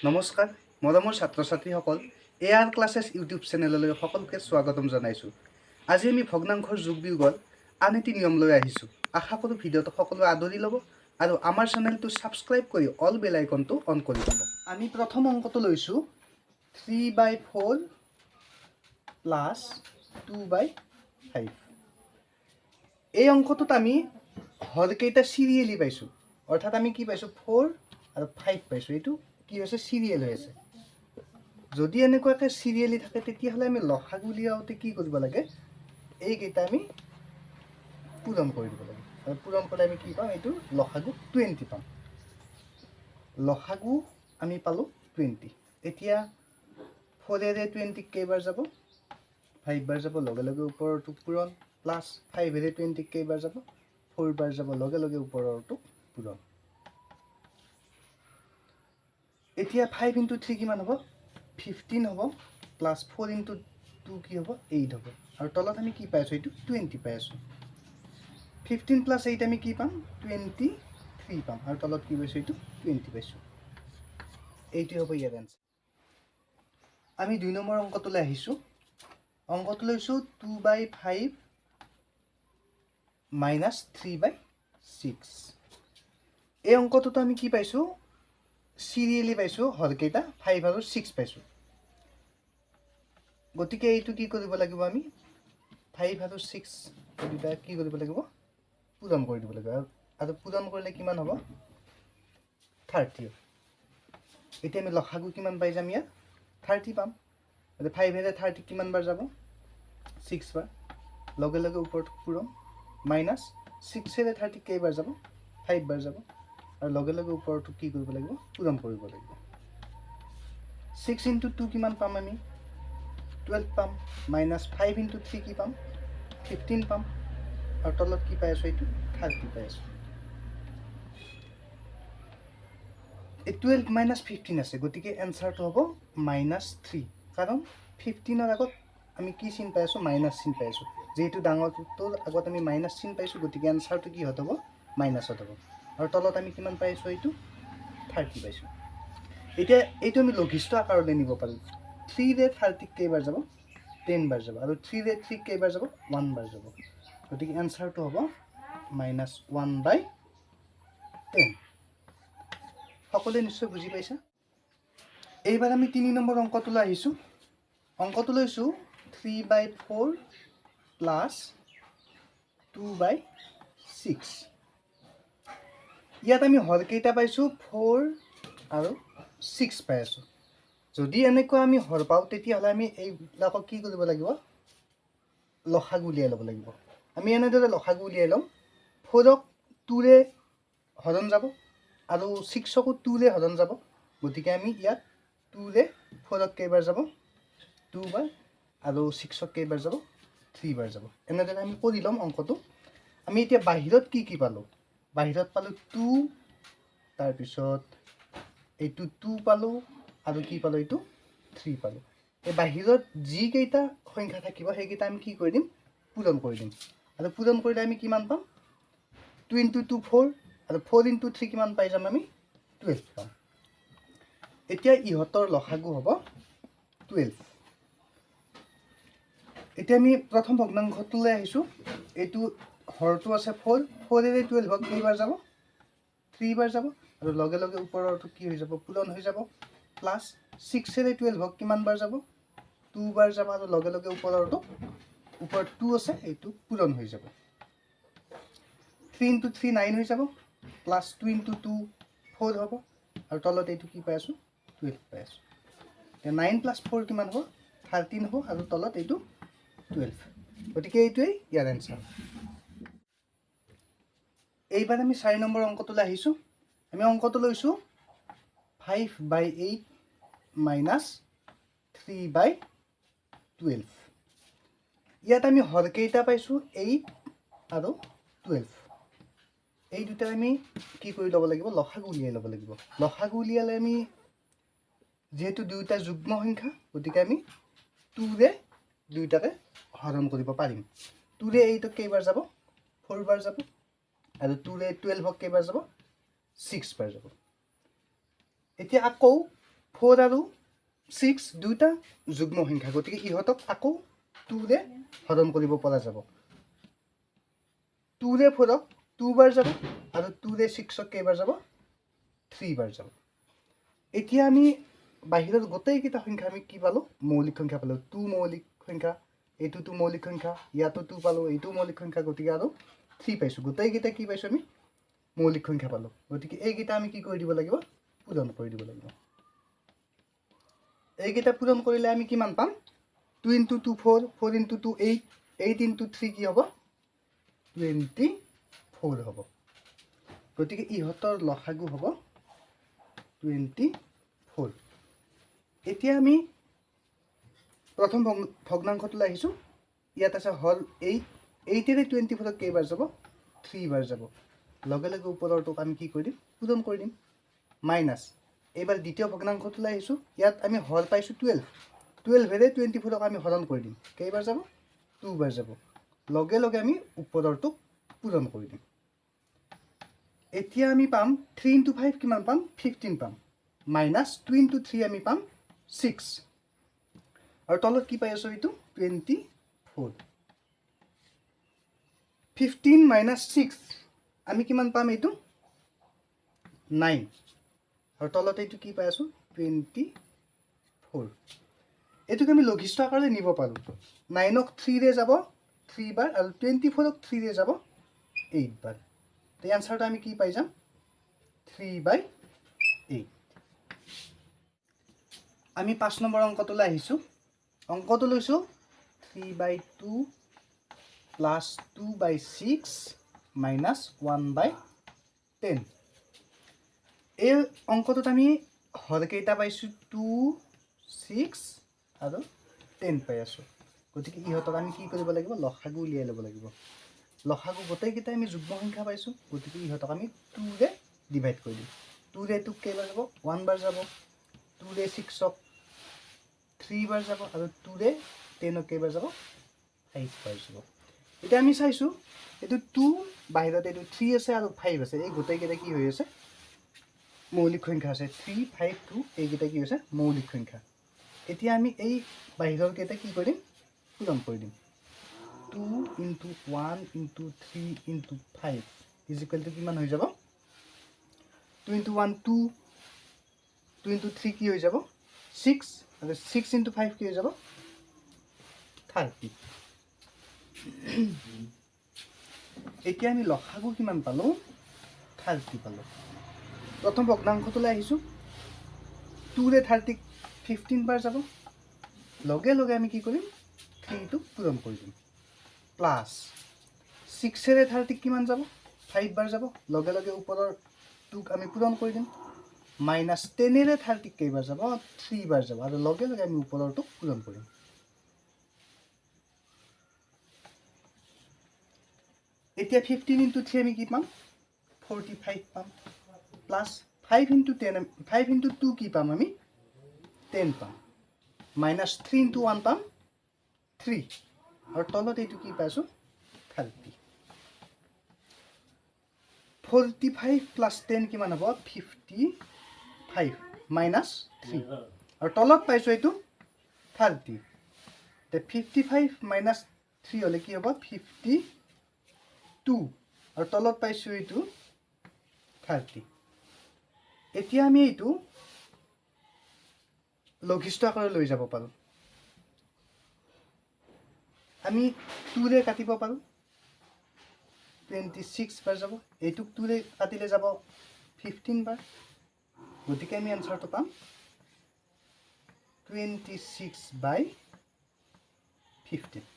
নমস্কাৰ মৰমৰ ছাত্ৰ ছাত্ৰীসকল এআৰ ক্লাছেছ ইউটিউব চেনেললৈ সকলোকে স্বাগতম জনাইছোঁ। আজি আমি ভগ্নাংশৰ যোগ বিয়োগৰ আন এটি নিয়ম লৈ আহিছোঁ। আশা কৰোঁ ভিডিঅ'টো সকলোৱে আদৰি ল'ব আৰু আমাৰ চেনেলটো ছাবস্ক্ৰাইব কৰি অল বেল আইকনটো অন কৰি দিব। আমি প্ৰথম অংকটো লৈছোঁ 3/4 প্লাছ 2/5। এই অংকটোত আমি হৰকেইটা চিৰিয়েলি পাইছোঁ, অৰ্থাৎ আমি কি পাইছোঁ 4 আৰু 5 পাইছোঁ। এইটো কি হৈছে চিৰিয়েল হৈ আছে। যদি এনেকুৱাকৈ চিৰিয়েলি থাকে তেতিয়াহ'লে আমি লসাগু উলিয়াওঁতে কি কৰিব লাগে, এইকেইটা আমি পূৰণ কৰি দিব লাগে। আৰু পূৰণ কৰিলে আমি কি পাম, এইটো লসাগু 20 পাম। লসাগু আমি পালোঁ 20। এতিয়া 4ৰে 20 কেইবাৰ যাব, 5 বাৰ যাব, লগে লগে ওপৰৰটো পূৰণ, প্লাছ 5ৰে 20 কেইবাৰ যাব, 4 বাৰ যাব, লগে লগে ওপৰৰটো পূৰণ। এতিয়া 5 × 3 কিমান হ'ব, 15 হ'ব, প্লাছ 4 × 2 কি হ'ব, 8 হ'ব। আৰু তলত আমি কি পাই আছোঁ, এইটো 20 পাই আছোঁ। 15 + 8 আমি কি পাম, 23 পাম। আৰু তলত কি পাইছোঁ, এইটো 20 পাইছোঁ। এইটোৱে হ'ব ইয়াৰ এনচাৰ। আমি 2 নম্বৰ অংকটোলৈ আহিছোঁ। অংকটো লৈছোঁ 2/5 - 3/6। এই অংকটোতো আমি কি পাইছোঁ, চিৰিয়েলি পাইছোঁ, হৰকেইটা 5 আৰু 6 পাইছোঁ। গতিকে এইটো কি কৰিব লাগিব, আমি 5 আৰু 6 দুটা কি কৰিব লাগিব, পূৰণ কৰি দিব লাগিব। আৰু পূৰণ কৰিলে কিমান হ'ব, 30। এতিয়া আমি লসাগু কিমান পাই যাম, ইয়াত 30 পাম। 5ৰে 30 কিমান বাৰ যাব, 6 বাৰ, লগে লগে ওপৰত পূৰণ, মাইনাছ 6ৰে 30 কেইবাৰ যাব, 5 বাৰ যাব, আৰু লগে লগে ওপৰটো কি কৰিব লাগিব, পূৰণ কৰিব লাগিব। 6 × 2 কিমান পাম, আমি 12 পাম, মাইনাছ 5 × 3 কি পাম, 15 পাম, আৰু তলত কি পাই আছোঁ, এইটো 30 পাই আছোঁ। এই 12 - 15 আছে, গতিকে এনচাৰটো হ'ব -3। কাৰণ 15ৰ আগত আমি কি চিন পাই আছোঁ, মাইনাছ চিন পাই আছোঁ। যিহেতু ডাঙৰটোৰ আগত আমি মাইনাছ চিন পাইছোঁ, গতিকে এনচাৰটো কি হ'ব, মাইনাছত হ'ব। আৰু তলত আমি কিমান পাইছোঁ, এইটো 30 পাইছোঁ। এতিয়া এইটো আমি লঘিষ্ঠ আকাৰলৈ নিব পাৰোঁ। 3ৰে 30 কেইবাৰ যাব, 10 বাৰ যাব, আৰু 3ৰে 3 কেইবাৰ যাব, 1 বাৰ যাব। গতিকে এনচাৰটো হ'ব -1/10। সকলোৱে নিশ্চয় বুজি পাইছা। এইবাৰ আমি 3 নম্বৰ অংকটোলৈ আহিছোঁ। অংকটো লৈছোঁ 3/4 প্লাছ 2/6। ইয়াত আমি হৰকেইটা পাইছোঁ 4 আৰু 6 পাই আছোঁ। যদি এনেকুৱা আমি হৰ পাওঁ, তেতিয়াহ'লে আমি এইবিলাকক কি কৰিব লাগিব, লসাগু উলিয়াই ল'ব লাগিব। আমি এনেদৰে লসাগু উলিয়াই ল'ম। 4ক 2ৰে হৰণ যাব, আৰু 6কো 2ৰে হৰণ যাব। গতিকে আমি ইয়াত 2ৰে 4ক কেইবাৰ যাব, 2 বাৰ, আৰু 6ক কেইবাৰ যাব, 3 বাৰ যাব। এনেদৰে আমি কৰি ল'ম অংকটো। আমি এতিয়া বাহিৰত কি কি পালোঁ, বাহিৰত পালোঁ 2, তাৰপিছত এইটো 2 পালোঁ, আৰু কি পালোঁ, এইটো 3 পালোঁ। এই বাহিৰত যিকেইটা সংখ্যা থাকিব, সেইকেইটা আমি কি কৰি দিম, পূৰণ কৰি দিম। আৰু পূৰণ কৰিলে আমি কিমান পাম, 2 × 2 4, আৰু 4 × 3 কিমান পাই যাম, আমি 12 পাম। এতিয়া ইহঁতৰ লসাগু হ'ব 12। এতিয়া আমি প্ৰথম ভগ্নাংশটোলৈ আহিছোঁ। এইটো হৰটো আছে 4, 4ৰে 12 কেইবাৰ যাব, 3 বাৰ যাব, আৰু লগে লগে ওপৰৰটো কি হৈ যাব, পূৰণ হৈ যাব, প্লাছ 6ৰে 12 কিমান বাৰ যাব, 2 বাৰ যাব, আৰু লগে লগে ওপৰত 2 আছে, এইটো পূৰণ হৈ যাব। 3 × 3 9 হৈ যাব, প্লাছ 2 × 2 4 হ'ব, আৰু তলত এইটো কি পাই আছোঁ, 12 পাই আছোঁ। এতিয়া 9 + 4 কিমান হ'ব, 13 হ'ব, আৰু তলত এইটো 12। গতিকে এইটোৱেই ইয়াৰ এনচাৰ। এইবাৰ আমি 4 নম্বৰ অংকটোলৈ আহিছোঁ। আমি অংকটো লৈছোঁ 5/8 - 3/12। ইয়াত আমি হৰকেইটা পাইছোঁ 8 আৰু 12। এই দুটা আমি কি কৰি ল'ব লাগিব, লসাগু উলিয়াই ল'ব লাগিব। লসাগু উলিয়ালে আমি, যিহেতু দুয়োটা যুগ্ম সংখ্যা, গতিকে আমি 2ৰে দুয়োটাকে হৰণ কৰিব পাৰিম। 2ৰে 8ক কেইবাৰ যাব, 4 বাৰ যাব, আৰু 2ৰে 12ক কেইবাৰ যাব, 6 বাৰ যাব। এতিয়া আকৌ 4 আৰু 6 দুটা যুগ্ম সংখ্যা গতিকে ইহঁতক আকৌ 2 ৰে হৰণ কৰিব পৰা যাব 2 ৰে 4 ক 2 বাৰ যাব আৰু 2 ৰে 6 ক কেইবাৰ যাব 3 বাৰ যাব এতিয়া আমি বাহিৰৰ গোটেইকেইটা সংখ্যা আমি কি পালো মৌলিক সংখ্যা পালো 2 মৌলিক সংখ্যা এইটো 2 মৌলিক সংখ্যা ইয়াতো 2 পালো এইটো মৌলিক সংখ্যা গতিকে আৰু 3 পাইছো গোটেইকেইটা কি পাইছো আমি মৌলিক সংখ্যা পালো গতিকে এইকেইটা আমি কি কৰি দিব লাগিব পূৰণ কৰি দিব লাগিব এইকেইটা পূৰণ কৰিলে আমি কিমান পাম 2 * 2 4 4 * 2 8 8 * 3 কি হ'ব 24 হ'ব গতিকে ইহঁতৰ লসাগু হ'ব 24 এতিয়া আমি প্ৰথম ভগ্নাংশটোলৈ আহিছো ইয়াত আছে হল 8 ৰে 24 ক কেইবাৰ যাব 3 বাৰ যাব লগে লগে ওপৰৰটোক আমি কি কৰি দিম পূৰণ কৰি দিম মাইনাছ এইবাৰ দ্বিতীয় ভগ্নাংশটোলৈ আহিছো ইয়াত আমি হল পাইছো 12 ৰে 24 ক আমি হৰণ কৰি দিম কেইবাৰ যাব 2 বাৰ যাব লগে লগে আমি ওপৰৰটোক পূৰণ কৰি দিম এতিয়া আমি পাম 3 * 5 কিমান পাম 15 পাম মাইনাছ 2 * 3 আমি পাম 6 আৰু তলত কি পাই আছো এইটো 24 15 - 6 আমি কিমান পাম এইটো 9 আৰু তলত এইটো কি পাই আছো 24 এইটোক আমি লঘিষ্ঠ আকাৰলৈ নিব পাৰো 9 ক 3 ৰে যাব 3 বাৰ আৰু 24 ক 3 ৰে যাব 8 বাৰ এই আনসাৰটো আমি কি পাই যাম 3/8 আমি 5 নম্বৰ অংকটোলৈ আহিছো অংকটো লৈছো 3/2 plus 2/6 minus 1/10 এই অংকটোত আমি হৰকেইটা পাইছো 2 6 আৰু 10 পাই আছো গতিকে ইহঁতক আমি কি কৰিব লাগিব লসাগু উলিয়াই ল'ব লাগিব লসাগু গোটেইকেইটা আমি যুগ্ম সংখ্যা পাইছো গতিকে ইহঁতক আমি 2 ৰে ডিভাইড কৰি দিম 2 ৰে 2 কেইবাৰ যাব 1 বাৰ যাব 2 ৰে 6 ক 3 বাৰ যাব আৰু 2 ৰে 10 ক কেইবাৰ যাব 5 বাৰ যাব এতিয়া আমি চাইছো এটো 2 বাহিৰত এটো 3 আছে আৰু 5 আছে এই গোটেইকেইটা কি হৈ আছে মৌলিক সংখ্যা আছে 3 5 2 এইকেইটা কি হৈছে মৌলিক সংখ্যা এতিয়া আমি এই বাহিৰৰ কেইটা কি কৰিম পূৰণ কৰি দিম 2 * 1 * 3 * 5 = কিমান হৈ যাব 2 * 1 2 2 * 3 কি হৈ যাব 6 আৰু 6 * 5 কি হৈ যাব 30 এতিয়া আমি লসাগু কিমান পালো 30 পালো প্ৰথম ভগ্নাংশটোলৈ আহিছো 2 ৰে 30 15 বাৰ যাব লগে লগে আমি কি কৰিম 3 টো পূৰণ কৰি দিম প্লাস 6 ৰে 30 কিমান যাব 5 বাৰ যাব লগে লগে ওপৰৰ টুক আমি পূৰণ কৰি দিম মাইনাস 10 ৰে 30 কেইবাৰ যাব 3 বাৰ যাব আৰু লগে লগে আমি ওপৰৰটোক পূৰণ কৰিম এতিয়া 15 * 3 আমি কি পাম 45 পাম প্লাস 5 * 10 5 * 2 কি পাম আমি 10 পাম মাইনাস 3 * 1 পাম 3 আৰু তলত এইটো কি পাইছো 30 45 plus 10 কিমান হ'ব 55 minus 3 আৰু তলত পাইছো এইটো 30 তে 55 minus 3 হলে কি হ'ব 52 আৰু তলত পাইছো এইটো 30 এতিয়া আমি এইটো লঘিষ্ঠ আকাৰলৈ লৈ যাব পাৰো আমি 2 ৰে কাটিব পাৰো 26 বাৰ যাব এইটুক 2 ৰে কাটিলে যাব 15 বাৰ গতিকে আমি আনসাৰটো পাম 26/15